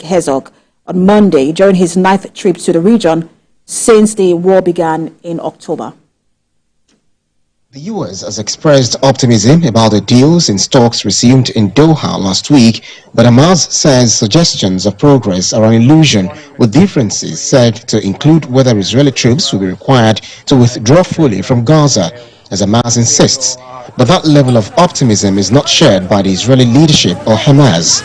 Herzog on Monday during his 9th trip to the region since the war began in October. The U.S. has expressed optimism about the deals in talks resumed in Doha last week, but Hamas says suggestions of progress are an illusion, with differences said to include whether Israeli troops will be required to withdraw fully from Gaza, as Hamas insists. But that level of optimism is not shared by the Israeli leadership or Hamas.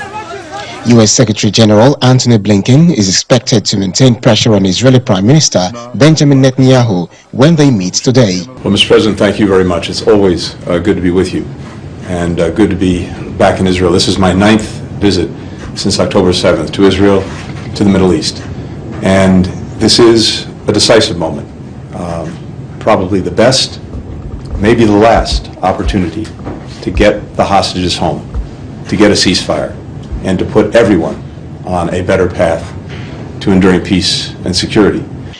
U.S. Secretary General Antony Blinken is expected to maintain pressure on Israeli Prime Minister Benjamin Netanyahu when they meet today. Well, Mr. President, thank you very much. It's always good to be with you and good to be back in Israel. This is my 9th visit since October 7th to Israel, to the Middle East. And this is a decisive moment, probably the best, maybe the last opportunity to get the hostages home, to get a ceasefire, and to put everyone on a better path to enduring peace and security.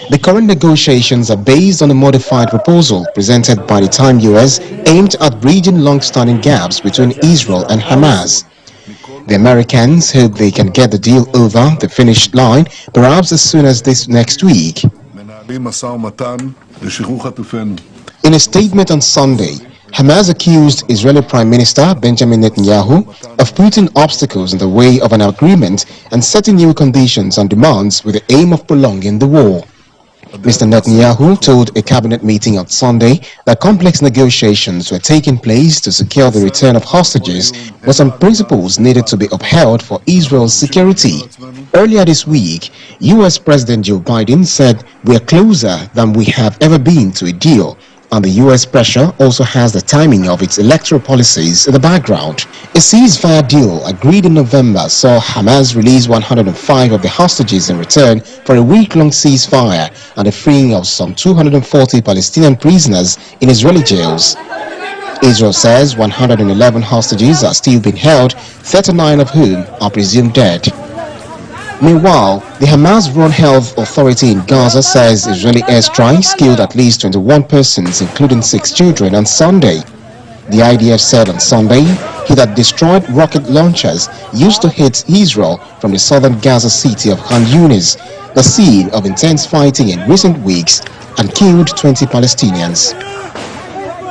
The current negotiations are based on a modified proposal presented by the Time US aimed at bridging long-standing gaps between Israel and Hamas. The Americans hope they can get the deal over the finish line perhaps as soon as this next week. In a statement on Sunday, Hamas accused Israeli Prime Minister Benjamin Netanyahu of putting obstacles in the way of an agreement and setting new conditions and demands with the aim of prolonging the war. Mr. Netanyahu told a cabinet meeting on Sunday that complex negotiations were taking place to secure the return of hostages, but some principles needed to be upheld for Israel's security. Earlier this week, U.S. President Joe Biden said, "We are closer than we have ever been to a deal," and the U.S. pressure also has the timing of its electoral policies in the background. A ceasefire deal agreed in November saw Hamas release 105 of the hostages in return for a week-long ceasefire and the freeing of some 240 Palestinian prisoners in Israeli jails. Israel says 111 hostages are still being held, 39 of whom are presumed dead. Meanwhile, the Hamas-run health authority in Gaza says Israeli airstrikes killed at least 21 persons, including 6 children, on Sunday. The IDF said on Sunday it had destroyed rocket launchers used to hit Israel from the southern Gaza city of Khan Yunis, the scene of intense fighting in recent weeks, and killed 20 Palestinians.